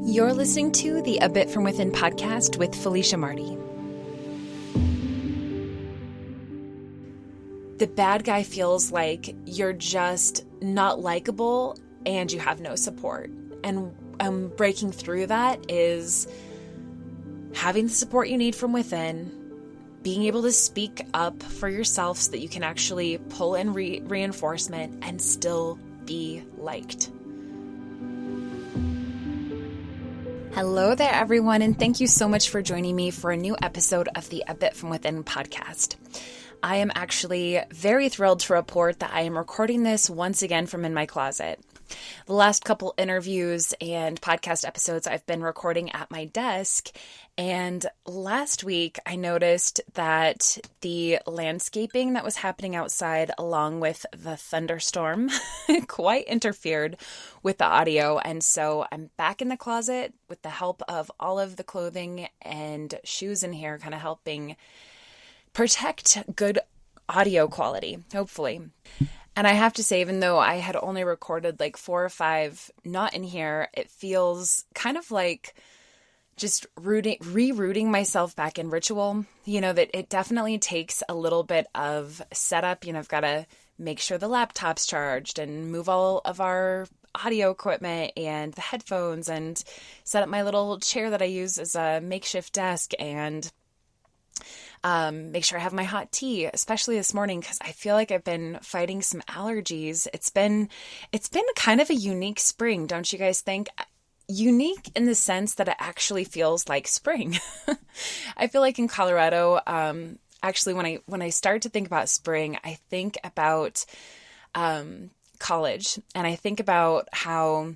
You're listening to the A Bit From Within podcast with Felicia Marty. The bad guy feels like you're just not likable and you have no support. And breaking through that is having the support you need from within, being able to speak up for yourself so that you can actually pull in reinforcement and still be liked. Hello there, everyone, and thank you so much for joining me for a new episode of the A Bit From Within podcast. I am actually very thrilled to report that I am recording this once again from in my closet. The last couple interviews and podcast episodes I've been recording at my desk, and last week I noticed that the landscaping that was happening outside along with the thunderstorm quite interfered with the audio, and so I'm back in the closet with the help of all of the clothing and shoes in here, kind of helping protect good audio quality, hopefully. And I have to say, even though I had only recorded like 4 or 5 not in here, it feels kind of like just rerouting myself back in ritual. You know, that it definitely takes a little bit of setup. You know, I've got to make sure the laptop's charged and move all of our audio equipment and the headphones and set up my little chair that I use as a makeshift desk and make sure I have my hot tea, especially this morning, because I feel like I've been fighting some allergies. It's been kind of a unique spring, don't you guys think? Unique in the sense that it actually feels like spring. I feel like in Colorado, actually when I start to think about spring, I think about college, and I think about how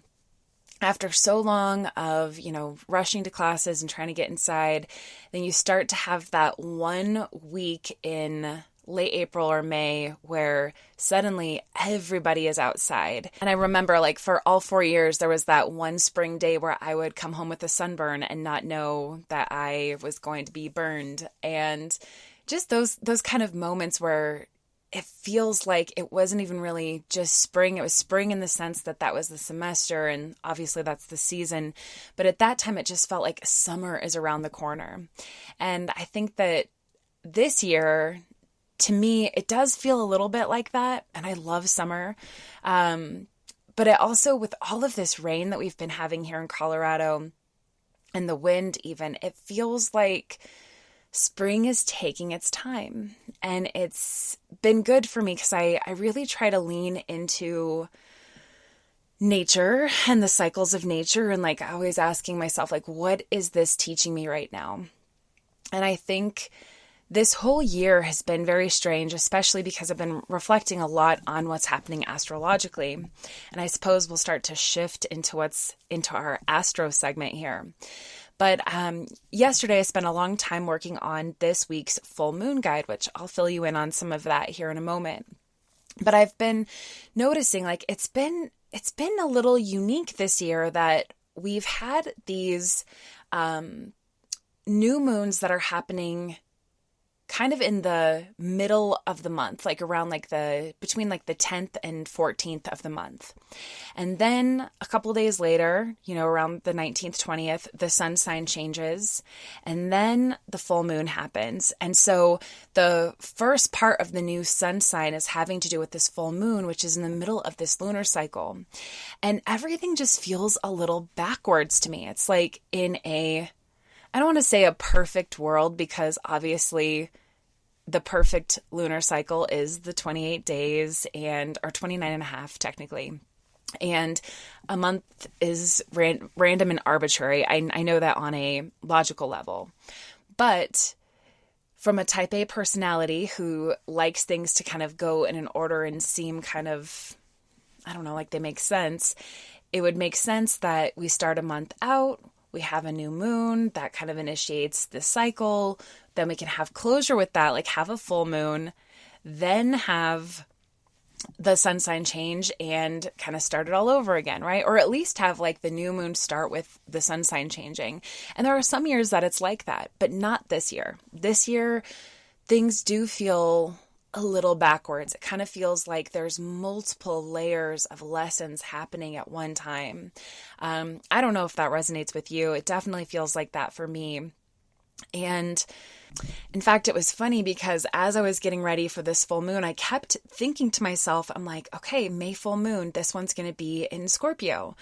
after so long of, you know, rushing to classes and trying to get inside, then you start to have that 1 week in late April or May where suddenly everybody is outside. And I remember, like, for all 4 years, there was that one spring day where I would come home with a sunburn and not know that I was going to be burned. And just those kind of moments where it feels like it wasn't even really just spring. It was spring in the sense that that was the semester, and obviously that's the season. But at that time, it just felt like summer is around the corner. And I think that this year, to me, it does feel a little bit like that. And I love summer. But it also, with all of this rain that we've been having here in Colorado and the wind even, it feels like spring is taking its time, and it's been good for me because I really try to lean into nature and the cycles of nature, and like always asking myself, like, what is this teaching me right now? And I think this whole year has been very strange, especially because I've been reflecting a lot on what's happening astrologically. And I suppose we'll start to shift into our astro segment here. But yesterday I spent a long time working on this week's full moon guide, which I'll fill you in on some of that here in a moment. But I've been noticing, like, it's been a little unique this year that we've had these new moons that are happening kind of in the middle of the month, like around between the 10th and 14th of the month. And then a couple days later, you know, around the 19th, 20th, the sun sign changes, and then the full moon happens. And so the first part of the new sun sign is having to do with this full moon, which is in the middle of this lunar cycle. And everything just feels a little backwards to me. It's like I don't want to say a perfect world, because obviously the perfect lunar cycle is the 28 days or 29 and a half technically. And a month is random and arbitrary. I know that on a logical level. But from a type A personality who likes things to kind of go in an order and seem kind of, I don't know, like they make sense, it would make sense that we start a month out, we have a new moon that kind of initiates the cycle, then we can have closure with that, like have a full moon, then have the sun sign change and kind of start it all over again, right? Or at least have like the new moon start with the sun sign changing. And there are some years that it's like that, but not this year. This year, things do feel a little backwards. It kind of feels like there's multiple layers of lessons happening at one time. I don't know if that resonates with you. It definitely feels like that for me. And in fact, it was funny because as I was getting ready for this full moon, I kept thinking to myself, I'm like, okay, May full moon, this one's going to be in Scorpio.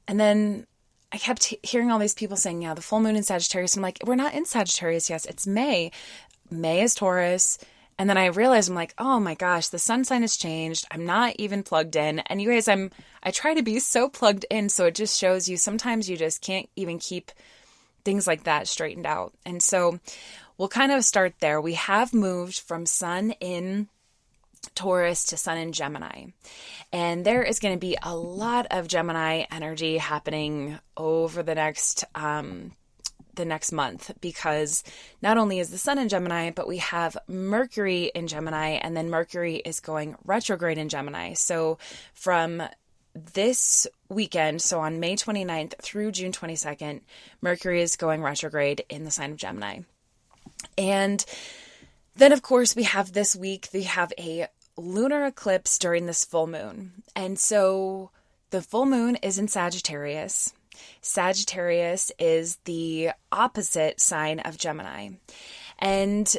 And then I kept hearing all these people saying, yeah, the full moon in Sagittarius. And I'm like, we're not in Sagittarius. Yes, it's May. May is Taurus. And then I realized, I'm like, oh my gosh, the sun sign has changed. I'm not even plugged in. And you guys, I try to be so plugged in. So it just shows you sometimes you just can't even keep things like that straightened out. And so we'll kind of start there. We have moved from sun in Taurus to sun in Gemini. And there is going to be a lot of Gemini energy happening over the next month, because not only is the sun in Gemini, but we have Mercury in Gemini, and then Mercury is going retrograde in Gemini. So from this weekend, so on May 29th through June 22nd, Mercury is going retrograde in the sign of Gemini. And then, of course, we have this week, we have a lunar eclipse during this full moon. And so the full moon is in Sagittarius. Sagittarius is the opposite sign of Gemini. And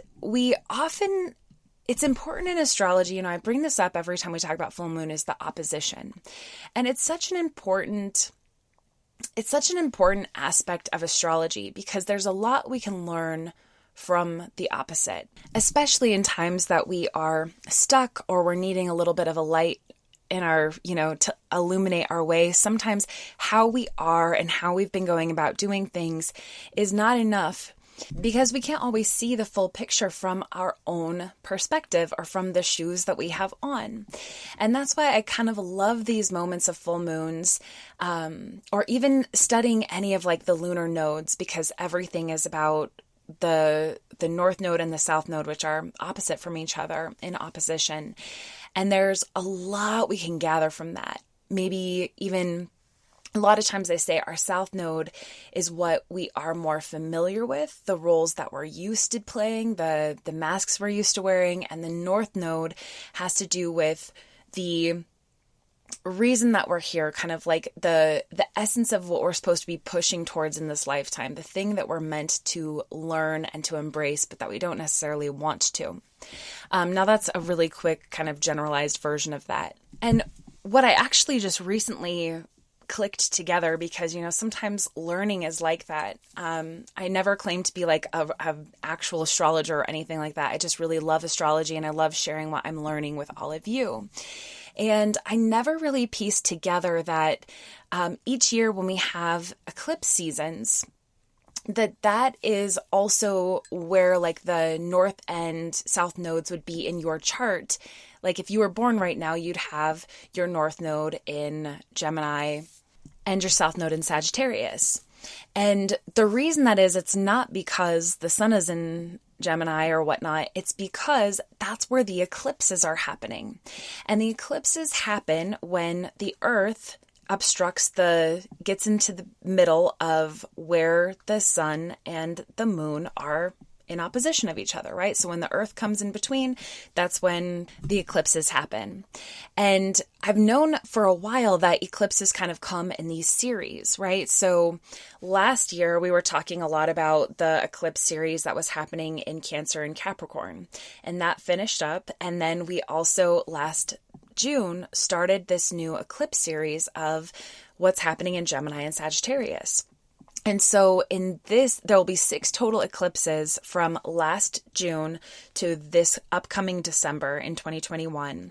it's important in astrology, I bring this up every time we talk about full moon, is the opposition. And it's such an important aspect of astrology because there's a lot we can learn from the opposite, especially in times that we are stuck or we're needing a little bit of a light in our, to illuminate our way. Sometimes how we are and how we've been going about doing things is not enough because we can't always see the full picture from our own perspective or from the shoes that we have on. And that's why I kind of love these moments of full moons, or even studying any of like the lunar nodes, because everything is about the north node and the south node, which are opposite from each other, in opposition. And there's a lot we can gather from that. Maybe even a lot of times they say our south node is what we are more familiar with, the roles that we're used to playing, the masks we're used to wearing. And the north node has to do with the reason that we're here, kind of like the essence of what we're supposed to be pushing towards in this lifetime, the thing that we're meant to learn and to embrace, but that we don't necessarily want to. Now that's a really quick kind of generalized version of that. And what I actually just recently clicked together, because, sometimes learning is like that. I never claimed to be like a actual astrologer or anything like that. I just really love astrology and I love sharing what I'm learning with all of you. And I never really pieced together that each year when we have eclipse seasons, that is also where like the north and south nodes would be in your chart. Like if you were born right now, you'd have your north node in Gemini and your south node in Sagittarius. And the reason that is, it's not because the sun is in Gemini or whatnot. It's because that's where the eclipses are happening. And the eclipses happen when the earth gets into the middle of where the sun and the moon are in opposition of each other, right? So when the earth comes in between, that's when the eclipses happen. And I've known for a while that eclipses kind of come in these series, right? So last year we were talking a lot about the eclipse series that was happening in Cancer and Capricorn, and that finished up. And then we also last June started this new eclipse series of what's happening in Gemini and Sagittarius. And so in this, there will be 6 total eclipses from last June to this upcoming December in 2021.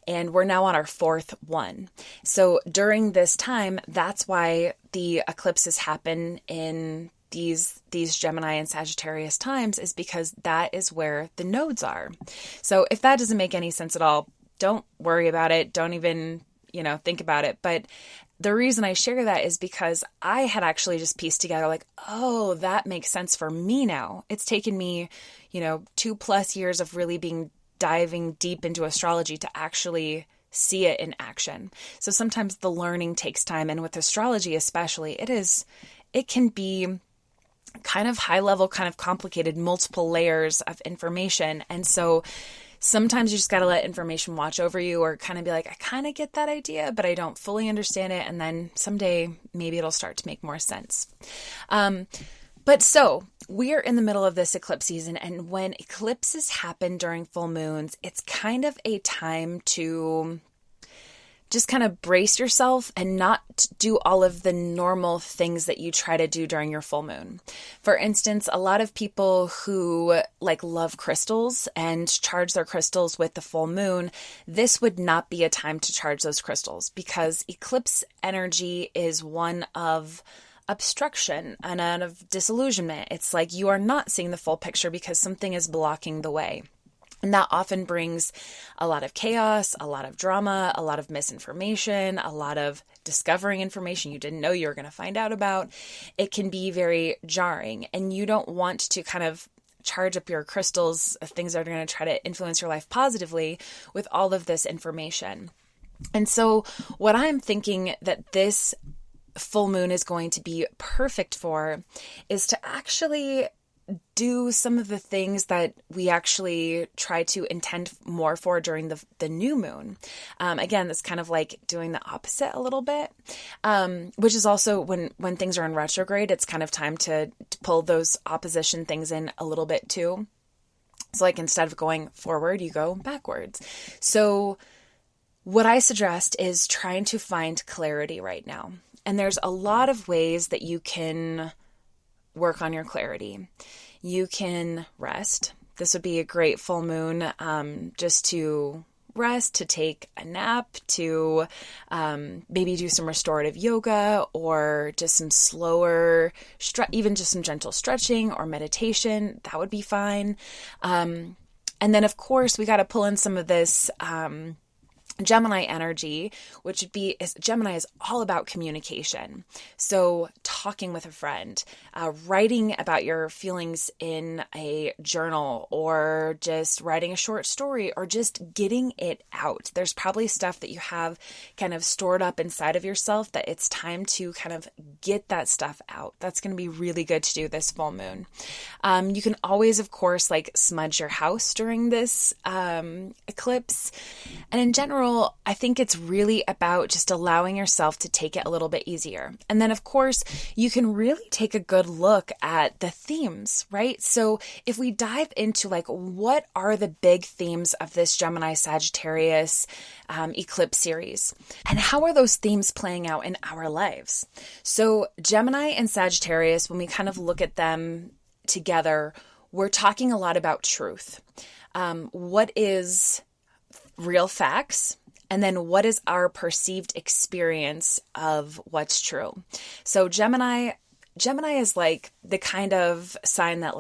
And we're now on our 4th one. So during this time, that's why the eclipses happen in these Gemini and Sagittarius times, is because that is where the nodes are. So if that doesn't make any sense at all, don't worry about it. Don't even, think about it. But the reason I share that is because I had actually just pieced together like, oh, that makes sense for me now. It's taken me, 2+ years of really diving deep into astrology to actually see it in action. So sometimes the learning takes time. And with astrology especially, it can be kind of high level, kind of complicated, multiple layers of information. And so Sometimes you just got to let information watch over you, or kind of be like, I kind of get that idea, but I don't fully understand it. And then someday maybe it'll start to make more sense. But so we are in the middle of this eclipse season, and when eclipses happen during full moons, it's kind of a time to just kind of brace yourself and not do all of the normal things that you try to do during your full moon. For instance, a lot of people who love crystals and charge their crystals with the full moon, this would not be a time to charge those crystals, because eclipse energy is one of obstruction and out of disillusionment. It's like you are not seeing the full picture because something is blocking the way. And that often brings a lot of chaos, a lot of drama, a lot of misinformation, a lot of discovering information you didn't know you were going to find out about. It can be very jarring, and you don't want to kind of charge up your crystals of things that are going to try to influence your life positively with all of this information. And so what I'm thinking that this full moon is going to be perfect for is to actually do some of the things that we actually try to intend more for during the new moon. Again, that's kind of like doing the opposite a little bit, which is also when things are in retrograde, it's kind of time to pull those opposition things in a little bit too. So instead of going forward, you go backwards. So what I suggest is trying to find clarity right now. And there's a lot of ways that you can work on your clarity. You can rest. This would be a great full moon just to rest, to take a nap, to maybe do some restorative yoga, or just some slower, even just some gentle stretching or meditation. That would be fine. And then, of course, we got to pull in some of this Gemini energy, which would be, Gemini is all about communication. So talking with a friend, writing about your feelings in a journal, or just writing a short story, or just getting it out. There's probably stuff that you have kind of stored up inside of yourself that it's time to kind of get that stuff out. That's going to be really good to do this full moon. You can always, of course, smudge your house during this eclipse. And in general, I think it's really about just allowing yourself to take it a little bit easier. And then, of course, you can really take a good look at the themes, right? So if we dive into what are the big themes of this Gemini Sagittarius eclipse series, and how are those themes playing out in our lives? So Gemini and Sagittarius, when we kind of look at them together, we're talking a lot about truth. What is real facts? And then what is our perceived experience of what's true? So Gemini is the kind of sign that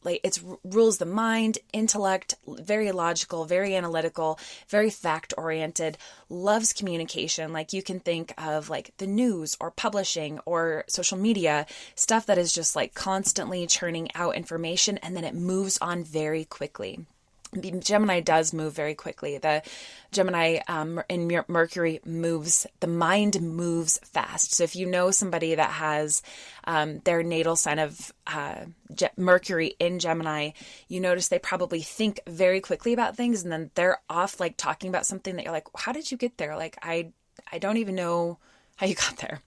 it rules the mind, intellect, very logical, very analytical, very fact oriented, loves communication. You can think of the news or publishing or social media, stuff that is just constantly churning out information, and then it moves on very quickly. Gemini does move very quickly. The Gemini in Mercury moves, the mind moves fast. So if you know somebody that has their natal sign of Mercury in Gemini, you notice they probably think very quickly about things, and then they're off talking about something that you're like, how did you get there? I don't even know how you got there.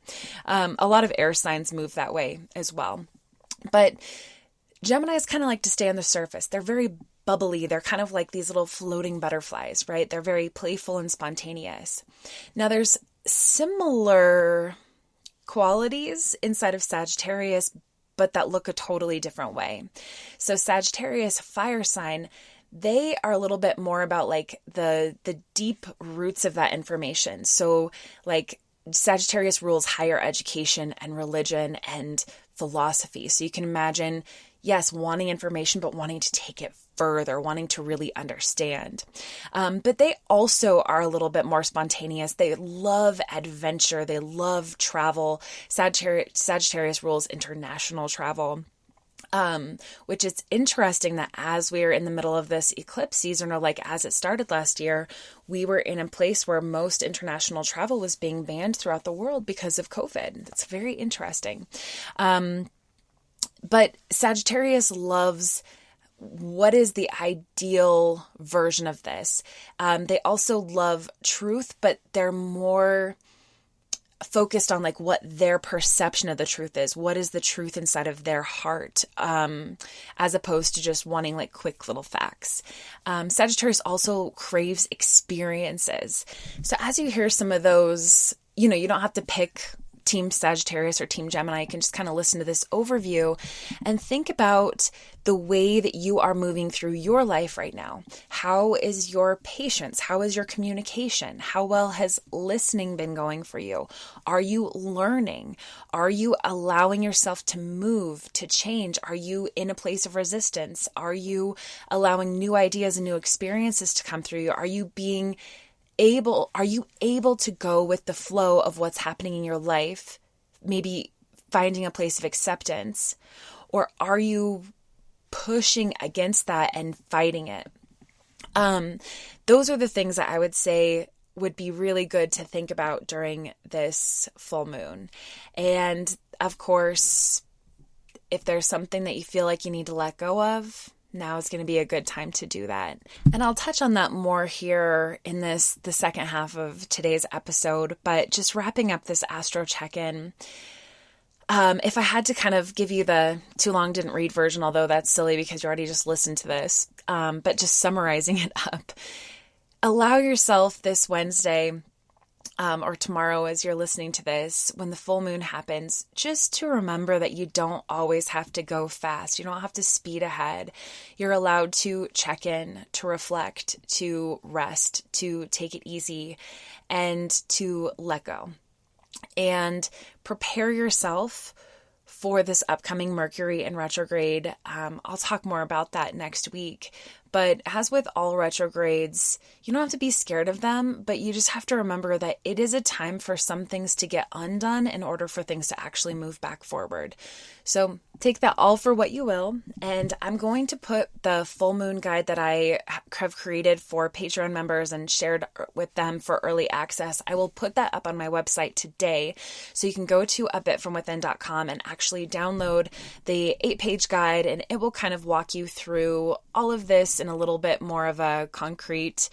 A lot of air signs move that way as well. But Geminis kind of like to stay on the surface. They're very bubbly. They're kind of like these little floating butterflies, right? They're very playful and spontaneous. Now, there's similar qualities inside of Sagittarius, but that look a totally different way. So Sagittarius, fire sign, they are a little bit more about the deep roots of that information. So Sagittarius rules higher education and religion and philosophy. So you can imagine, yes, wanting information, but wanting to take it further, wanting to really understand. But they also are a little bit more spontaneous. They love adventure. They love travel. Sagittarius rules international travel. Which is interesting that as we are in the middle of this eclipse season, or as it started last year, we were in a place where most international travel was being banned throughout the world because of COVID. That's very interesting. But Sagittarius loves what is the ideal version of this? They also love truth, but they're more focused on like what their perception of the truth is. What is the truth inside of their heart, as opposed to just wanting like quick little facts. Sagittarius also craves experiences. So as you hear some of those, you don't have to pick Team Sagittarius or Team Gemini. You can just kind of listen to this overview and think about the way that you are moving through your life right now. How is your patience? How is your communication? How well has listening been going for you? Are you learning? Are you allowing yourself to move, to change? Are you in a place of resistance? Are you allowing new ideas and new experiences to come through you? Are you able to go with the flow of what's happening in your life, maybe finding a place of acceptance? Or are you pushing against that and fighting it? Those are the things that I would say would be really good to think about during this full moon. And of course, if there's something that you feel like you need to let go of, now is going to be a good time to do that. And I'll touch on that more here in the second half of today's episode, but just wrapping up this astro check-in. If I had to kind of give you the too long didn't read version, although that's silly because you already just listened to this, but just summarizing it up, allow yourself this Wednesday, or tomorrow as you're listening to this, when the full moon happens, just to remember that you don't always have to go fast. You don't have to speed ahead. You're allowed to check in, to reflect, to rest, to take it easy, and to let go. And prepare yourself for this upcoming Mercury in retrograde. I'll talk more about that next week. But as with all retrogrades, you don't have to be scared of them, but you just have to remember that it is a time for some things to get undone in order for things to actually move back forward. So take that all for what you will. And I'm going to put the full moon guide that I have created for Patreon members and shared with them for early access. I will put that up on my website today. So you can go to abitfromwithin.com and actually download the 8-page guide, and it will kind of walk you through all of this in a little bit more of a concrete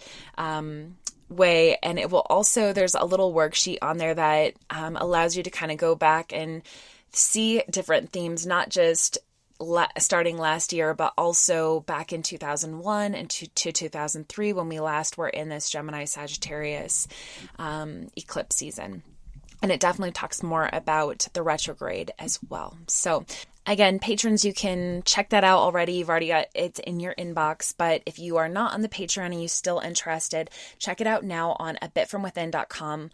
way. And it will also, there's a little worksheet on there that allows you to kind of go back and see different themes, not just starting last year, but also back in 2001 and to 2003 when we last were in this Gemini Sagittarius eclipse season. And it definitely talks more about the retrograde as well. So again, patrons, you can check that out already. You've already got it in your inbox. But if you are not on the Patreon and you're still interested, check it out now on abitfromwithin.com.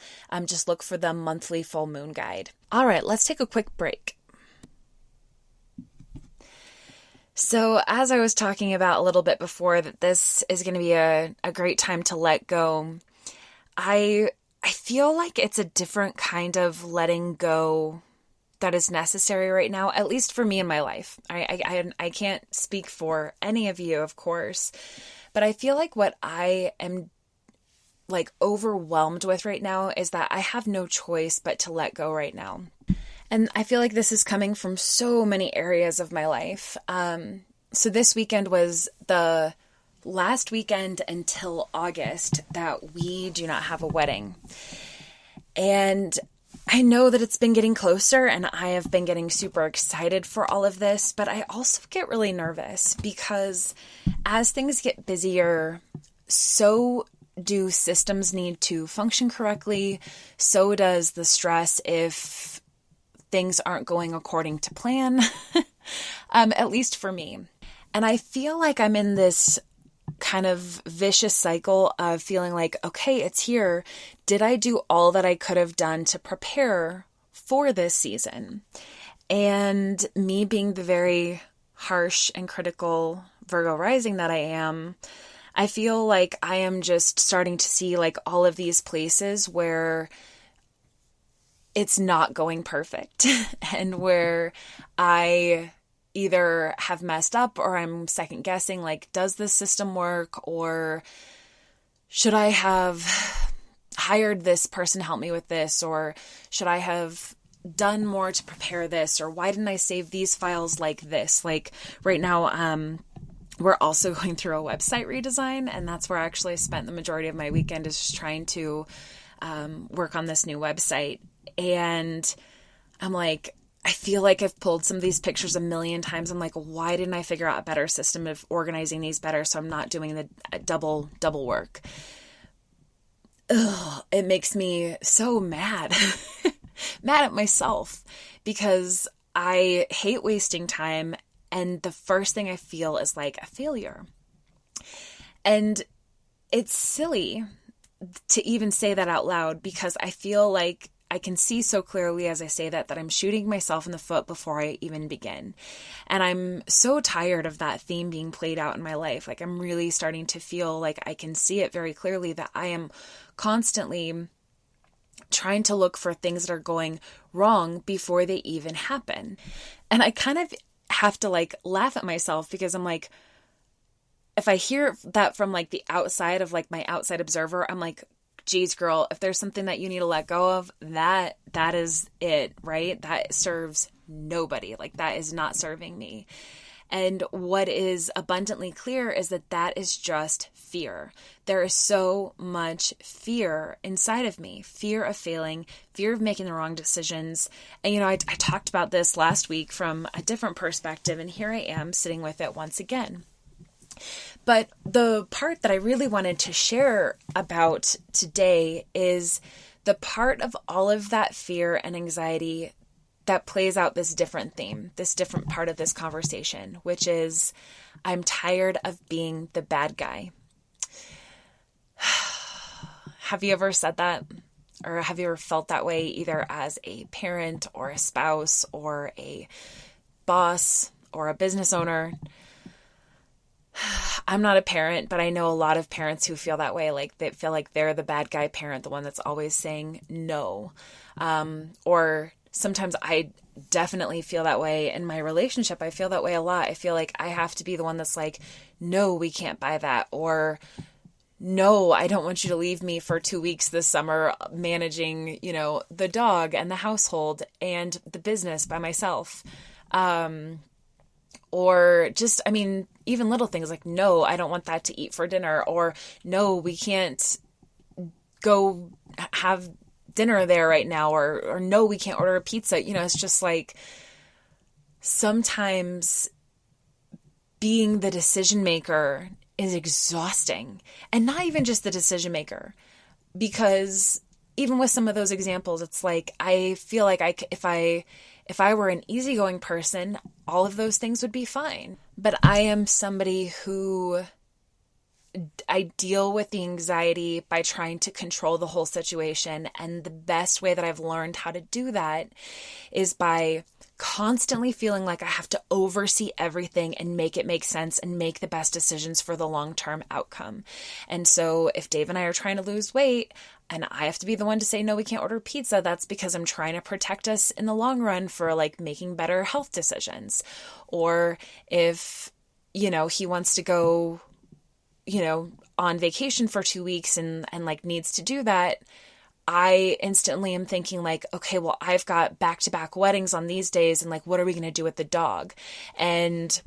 Just look for the monthly full moon guide. All right, let's take a quick break. So as I was talking about a little bit before, that this is going to be a great time to let go, I feel like it's a different kind of letting go that is necessary right now, at least for me in my life. I can't speak for any of you, of course, but I feel like what I am like overwhelmed with right now is that I have no choice but to let go right now. And I feel like this is coming from so many areas of my life. So this weekend was the last weekend until August that we do not have a wedding. And I know that it's been getting closer and I have been getting super excited for all of this, but I also get really nervous because as things get busier, so do systems need to function correctly. So does the stress if things aren't going according to plan, at least for me. And I feel like I'm in this kind of vicious cycle of feeling like, okay, it's here. Did I do all that I could have done to prepare for this season? And me being the very harsh and critical Virgo rising that I am, I feel like I am just starting to see like all of these places where it's not going perfect and where I either have messed up or I'm second guessing, like, does this system work, or should I have hired this person to help me with this, or should I have done more to prepare this, or why didn't I save these files like this? Like right now, we're also going through a website redesign, and that's where I actually spent the majority of my weekend, is just trying to work on this new website. And I'm like, I feel like I've pulled some of these pictures a million times. I'm like, why didn't I figure out a better system of organizing these better so I'm not doing the double work? Ugh, it makes me so mad, mad at myself, because I hate wasting time. And the first thing I feel is like a failure. And it's silly to even say that out loud, because I feel like I can see so clearly as I say that I'm shooting myself in the foot before I even begin. And I'm so tired of that theme being played out in my life. Like, I'm really starting to feel like I can see it very clearly, that I am constantly trying to look for things that are going wrong before they even happen. And I kind of have to like laugh at myself, because I'm like, if I hear that from like the outside of like my outside observer, I'm like, geez, girl, if there's something that you need to let go of, that is it, right? That serves nobody. Like, that is not serving me. And what is abundantly clear is that is just fear. There is so much fear inside of me, fear of failing, fear of making the wrong decisions. And, I talked about this last week from a different perspective, and here I am sitting with it once again. But the part that I really wanted to share about today is the part of all of that fear and anxiety that plays out this different theme, this different part of this conversation, which is, I'm tired of being the bad guy. Have you ever said that? Or have you ever felt that way, either as a parent or a spouse or a boss or a business owner? I'm not a parent, but I know a lot of parents who feel that way. Like, they feel like they're the bad guy parent, the one that's always saying no. Or sometimes I definitely feel that way in my relationship. I feel that way a lot. I feel like I have to be the one that's like, no, we can't buy that. Or, no, I don't want you to leave me for 2 weeks this summer managing, the dog and the household and the business by myself. Or just, even little things like, no, I don't want that to eat for dinner, or no, we can't go have dinner there right now, or no, we can't order a pizza. It's just like, sometimes being the decision maker is exhausting. And not even just the decision maker, because even with some of those examples, it's like, I feel like if I were an easygoing person, all of those things would be fine. But I am somebody who, I deal with the anxiety by trying to control the whole situation. And the best way that I've learned how to do that is by constantly feeling like I have to oversee everything and make it make sense and make the best decisions for the long-term outcome. And so if Dave and I are trying to lose weight and I have to be the one to say, no, we can't order pizza, that's because I'm trying to protect us in the long run for like making better health decisions. Or if, he wants to go, on vacation for 2 weeks and like needs to do that, I instantly am thinking like, okay, well, I've got back-to-back weddings on these days, and like, what are we going to do with the dog? And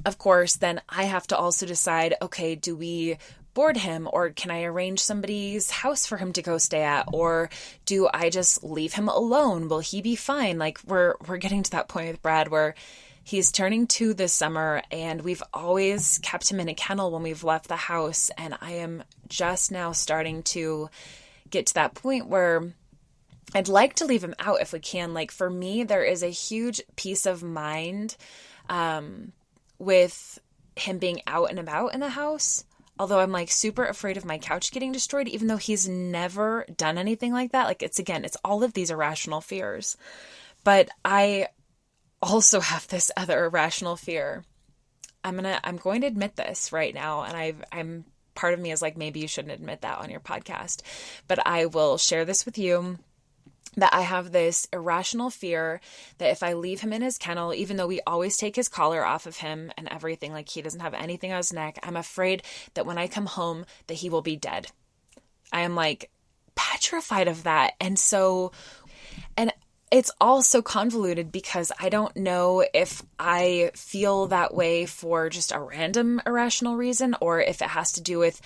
of course, then I have to also decide, okay, do we board him, or can I arrange somebody's house for him to go stay at? Or do I just leave him alone? Will he be fine? Like, we're getting to that point with Brad where he's turning 2 this summer, and we've always kept him in a kennel when we've left the house. And I am just now starting to get to that point where I'd like to leave him out if we can. Like, for me, there is a huge peace of mind with him being out and about in the house. Although I'm like super afraid of my couch getting destroyed, even though he's never done anything like that. Like, it's all of these irrational fears. But I also have this other irrational fear. I'm going to admit this right now, and I'm part of me is like, maybe you shouldn't admit that on your podcast, but I will share this with you, that I have this irrational fear that if I leave him in his kennel, even though we always take his collar off of him and everything, like he doesn't have anything on his neck, I'm afraid that when I come home that he will be dead. I am like petrified of that. And so, and it's all so convoluted because I don't know if I feel that way for just a random irrational reason or if it has to do with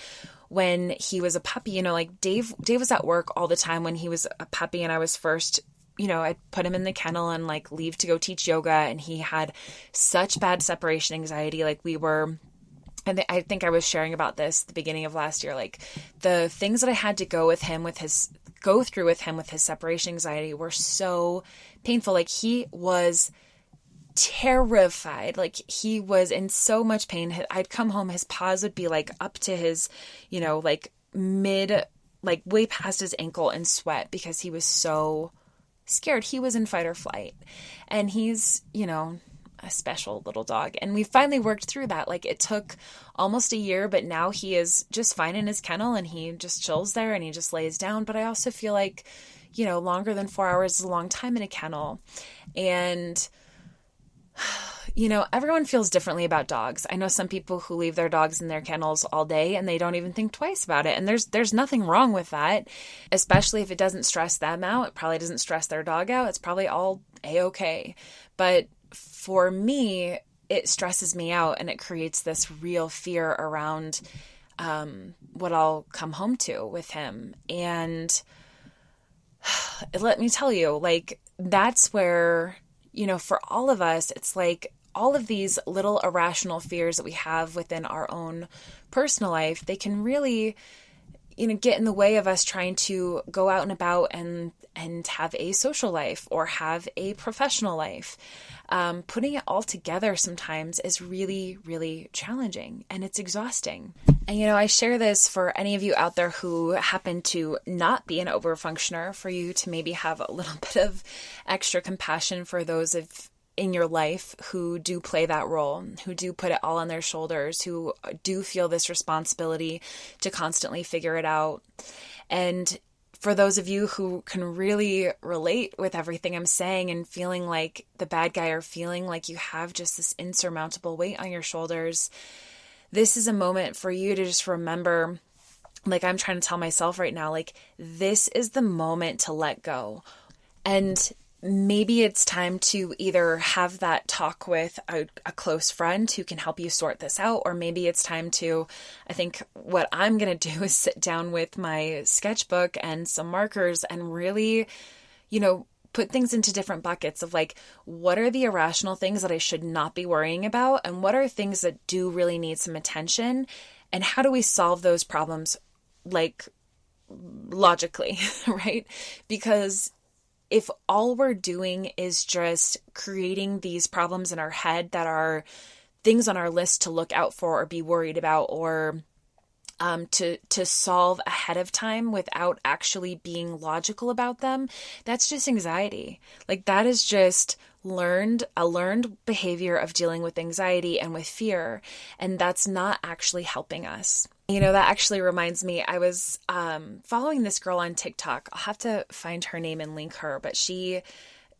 when he was a puppy. You know, like Dave was at work all the time when he was a puppy and I was first, you know, I'd put him in the kennel and like leave to go teach yoga, and he had such bad separation anxiety. Like and I think I was sharing about this at the beginning of last year, like the things that I had to go through with him with his separation anxiety were so painful. Like he was terrified. Like he was in so much pain. I'd come home, his paws would be like up to his, you know, like like way past his ankle in sweat because he was so scared. He was in fight or flight. And he's, you know, a special little dog. And we finally worked through that. Like it took almost a year, but now he is just fine in his kennel and he just chills there and he just lays down. But I also feel like, you know, longer than 4 hours is a long time in a kennel. And, you know, everyone feels differently about dogs. I know some people who leave their dogs in their kennels all day and they don't even think twice about it. And there's nothing wrong with that, especially if it doesn't stress them out. It probably doesn't stress their dog out. It's probably all a-okay. But for me, it stresses me out and it creates this real fear around what I'll come home to with him. And let me tell you, like, that's where, you know, for all of us, it's like all of these little irrational fears that we have within our own personal life, they can really, you know, get in the way of us trying to go out and about and have a social life or have a professional life. Putting it all together sometimes is really, really challenging and it's exhausting. And, you know, I share this for any of you out there who happen to not be an overfunctioner, for you to maybe have a little bit of extra compassion for those in your life who do play that role, who do put it all on their shoulders, who do feel this responsibility to constantly figure it out. And for those of you who can really relate with everything I'm saying and feeling like the bad guy or feeling like you have just this insurmountable weight on your shoulders, this is a moment for you to just remember, like I'm trying to tell myself right now, like this is the moment to let go. And maybe it's time to either have that talk with a close friend who can help you sort this out, or maybe it's time to, I think what I'm going to do is sit down with my sketchbook and some markers and really, you know, put things into different buckets of like, what are the irrational things that I should not be worrying about? And what are things that do really need some attention? And how do we solve those problems, like logically, right? Because if all we're doing is just creating these problems in our head that are things on our list to look out for or be worried about, or to solve ahead of time without actually being logical about them, that's just anxiety. Like that is just a learned behavior of dealing with anxiety and with fear. And that's not actually helping us. You know, that actually reminds me, I was following this girl on TikTok. I'll have to find her name and link her, but she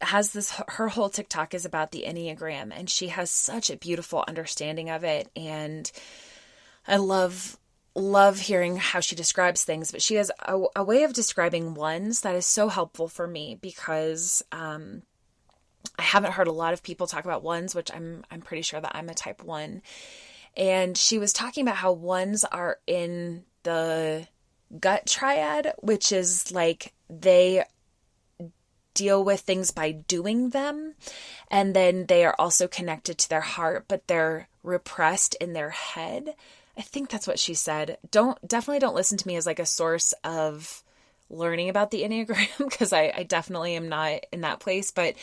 has her whole TikTok is about the Enneagram, and she has such a beautiful understanding of it. And I love hearing how she describes things, but she has a way of describing ones that is so helpful for me because I haven't heard a lot of people talk about ones, which I'm pretty sure that I'm a type 1. And she was talking about how ones are in the gut triad, which is like they deal with things by doing them. And then they are also connected to their heart, but they're repressed in their head. I think that's what she said. Definitely don't listen to me as like a source of learning about the Enneagram, because I definitely am not in that place. But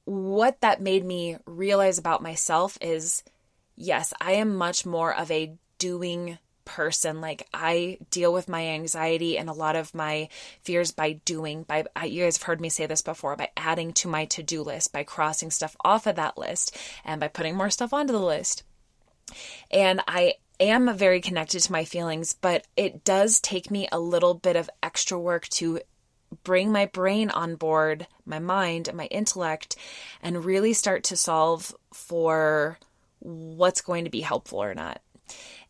what that made me realize about myself is, yes, I am much more of a doing person. Like I deal with my anxiety and a lot of my fears by doing, you guys have heard me say this before, by adding to my to-do list, by crossing stuff off of that list, and by putting more stuff onto the list. And I am very connected to my feelings, but it does take me a little bit of extra work to bring my brain on board, my mind and my intellect, and really start to solve for what's going to be helpful or not.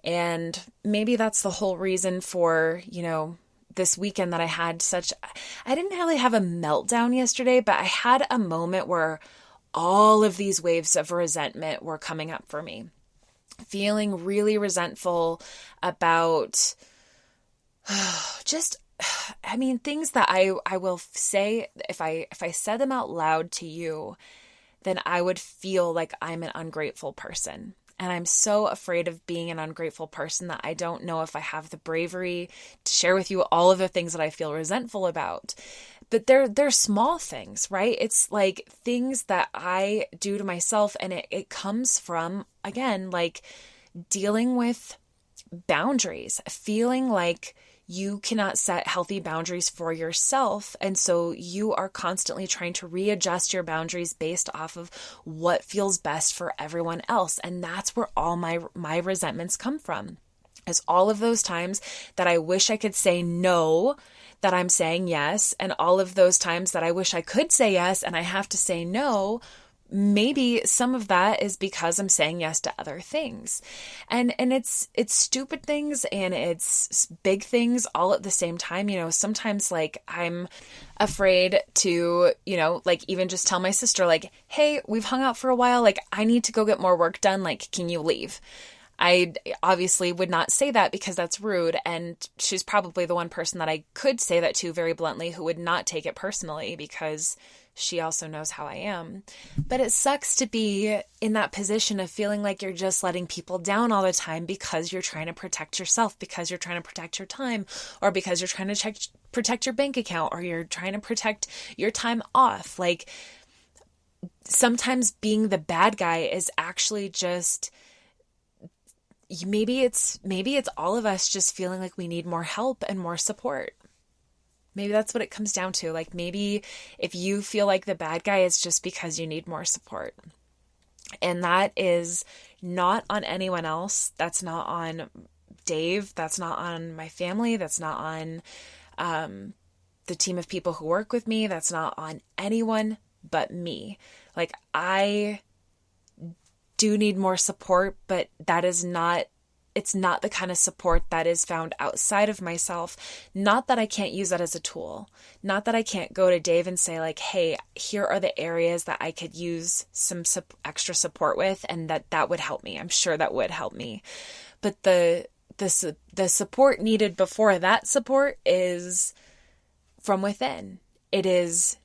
And maybe that's the whole reason for, you know, this weekend that I didn't really have a meltdown yesterday, but I had a moment where all of these waves of resentment were coming up for me. Feeling really resentful about things that I will say, if I said them out loud to you, then I would feel like I'm an ungrateful person. And I'm so afraid of being an ungrateful person that I don't know if I have the bravery to share with you all of the things that I feel resentful about. But they're small things, right? It's like things that I do to myself, and it comes from, again, like dealing with boundaries, feeling like you cannot set healthy boundaries for yourself. And so you are constantly trying to readjust your boundaries based off of what feels best for everyone else. And that's where all my resentments come from, is all of those times that I wish I could say no, that I'm saying yes. And all of those times that I wish I could say yes and I have to say no. Maybe some of that is because I'm saying yes to other things. And it's stupid things and it's big things all at the same time. Sometimes like I'm afraid to, like even just tell my sister like, hey, we've hung out for a while. Like I need to go get more work done. Like, can you leave? I obviously would not say that because that's rude. And she's probably the one person that I could say that to very bluntly who would not take it personally because she also knows how I am. But it sucks to be in that position of feeling like you're just letting people down all the time because you're trying to protect yourself, because you're trying to protect your time, or because you're trying to protect your bank account, or you're trying to protect your time off. Like sometimes being the bad guy is actually just, maybe it's all of us just feeling like we need more help and more support. Maybe that's what it comes down to. Like maybe if you feel like the bad guy, it's just because you need more support. And that is not on anyone else. That's not on Dave. That's not on my family. That's not on the team of people who work with me. That's not on anyone but me. Like I do need more support, but it's not the kind of support that is found outside of myself. Not that I can't use that as a tool. Not that I can't go to Dave and say like, hey, here are the areas that I could use some extra support with, and that would help me. I'm sure that would help me. But the support needed before that support is from within. It is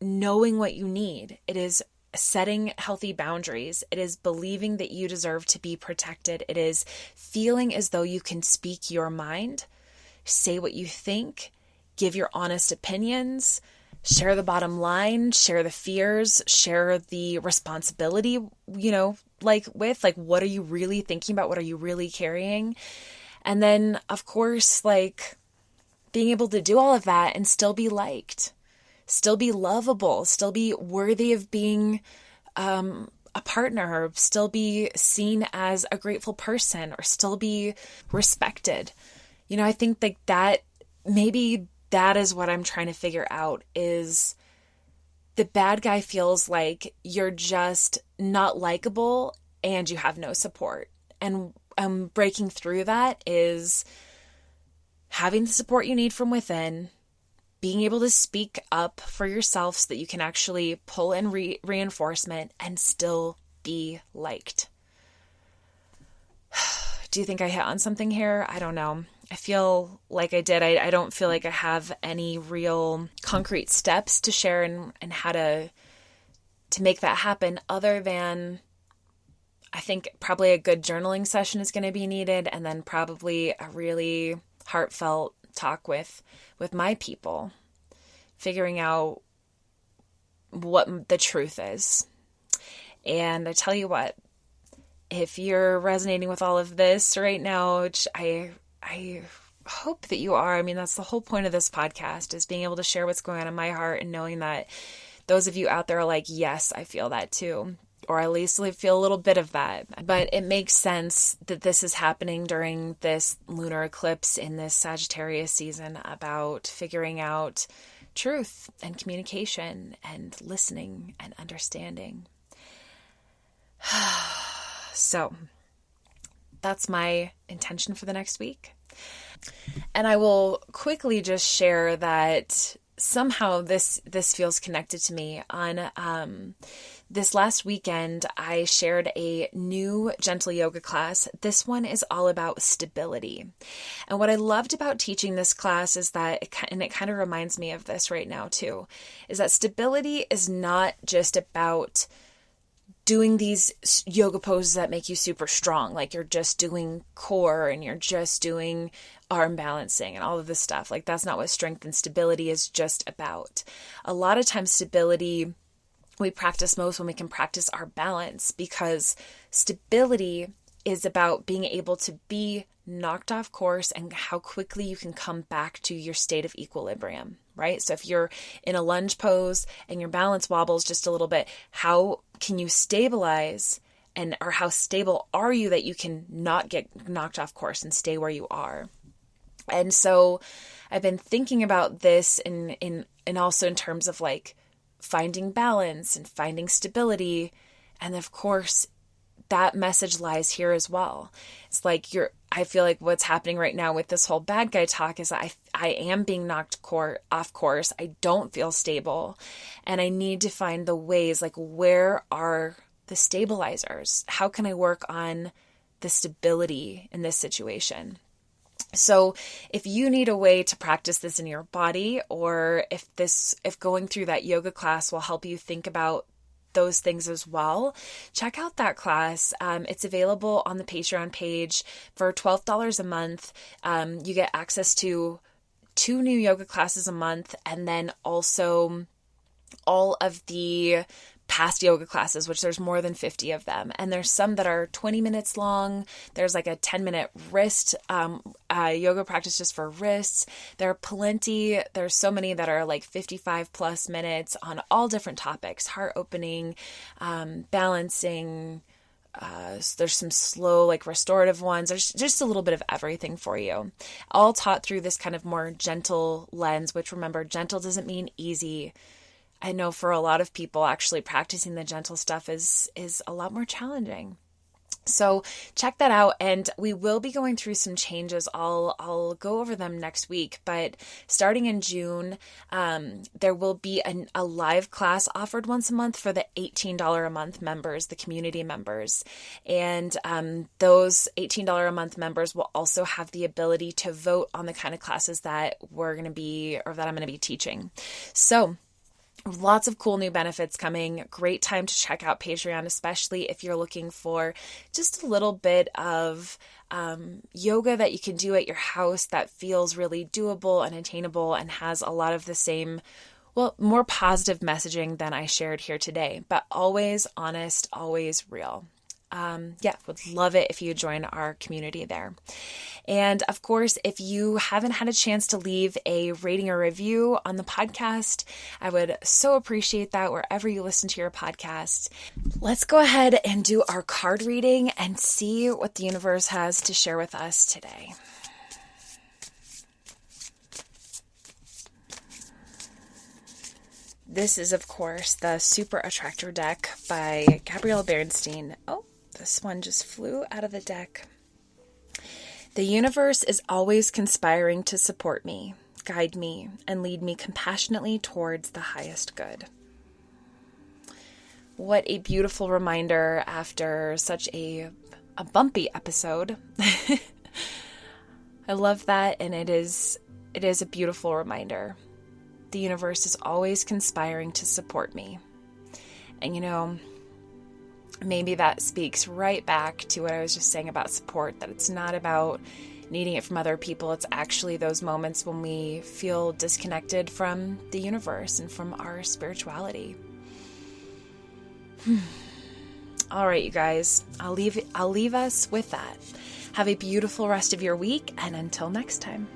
knowing what you need. It is setting healthy boundaries. It is believing that you deserve to be protected. It is feeling as though you can speak your mind, say what you think, give your honest opinions, share the bottom line, share the fears, share the responsibility, like what are you really thinking about? What are you really carrying? And then, of course, like being able to do all of that and still be liked. Still be lovable, still be worthy of being a partner, still be seen as a grateful person, or still be respected. I think like that, maybe that is what I'm trying to figure out, is the bad guy feels like you're just not likable and you have no support. And breaking through that is having the support you need from within, being able to speak up for yourself so that you can actually pull in reinforcement and still be liked. Do you think I hit on something here? I don't know. I feel like I did. I don't feel like I have any real concrete steps to share and how to make that happen, other than I think probably a good journaling session is going to be needed, and then probably a really heartfelt talk with my people, figuring out what the truth is. And I tell you what, if you're resonating with all of this right now, which I hope that you are. I mean, that's the whole point of this podcast, is being able to share what's going on in my heart and knowing that those of you out there are like, yes, I feel that too. Or at least I feel a little bit of that. But it makes sense that this is happening during this lunar eclipse in this Sagittarius season, about figuring out truth and communication and listening and understanding. So that's my intention for the next week. And I will quickly just share that somehow this feels connected to me. On this last weekend, I shared a new gentle yoga class. This one is all about stability. And what I loved about teaching this class is that, and it kind of reminds me of this right now too, is that stability is not just about doing these yoga poses that make you super strong, like you're just doing core and you're just doing arm balancing and all of this stuff. Like, that's not what strength and stability is just about. A lot of times stability we practice most when we can practice our balance, because stability is about being able to be knocked off course and how quickly you can come back to your state of equilibrium, right? So if you're in a lunge pose and your balance wobbles just a little bit, how can you stabilize, or how stable are you that you can not get knocked off course and stay where you are? And so I've been thinking about this in also in terms of like finding balance and finding stability. And of course, that message lies here as well. It's like I feel like what's happening right now with this whole bad guy talk is I am being knocked off course. I don't feel stable. And I need to find the ways, like, where are the stabilizers? How can I work on the stability in this situation? So if you need a way to practice this in your body, or if going through that yoga class will help you think about those things as well, check out that class. It's available on the Patreon page for $12 a month. You get access to 2 new yoga classes a month, and then also all of the past yoga classes, which there's more than 50 of them. And there's some that are 20 minutes long. There's like a 10-minute wrist yoga practice just for wrists. There are plenty. There's so many that are like 55 plus minutes on all different topics: heart opening, balancing. There's some slow, like restorative ones. There's just a little bit of everything for you, all taught through this kind of more gentle lens, which, remember, gentle doesn't mean easy. I know for a lot of people, actually practicing the gentle stuff is a lot more challenging. So check that out, and we will be going through some changes. I'll go over them next week, but starting in June, there will be a live class offered once a month for the $18 a month members, the community members. And those $18 a month members will also have the ability to vote on the kind of classes that I'm going to be teaching. So lots of cool new benefits coming. Great time to check out Patreon, especially if you're looking for just a little bit of yoga that you can do at your house that feels really doable and attainable and has a lot of the same, more positive messaging than I shared here today, but always honest, always real. Would love it if you join our community there. And of course, if you haven't had a chance to leave a rating or review on the podcast, I would so appreciate that wherever you listen to your podcast. Let's go ahead and do our card reading and see what the universe has to share with us today. This is, of course, the Super Attractor deck by Gabrielle Bernstein. Oh, this one just flew out of the deck. The universe is always conspiring to support me, guide me, and lead me compassionately towards the highest good. What a beautiful reminder after such a bumpy episode. I love that, and it is a beautiful reminder. The universe is always conspiring to support me. And maybe that speaks right back to what I was just saying about support, that it's not about needing it from other people. It's actually those moments when we feel disconnected from the universe and from our spirituality. All right, you guys, I'll leave us with that. Have a beautiful rest of your week, and until next time.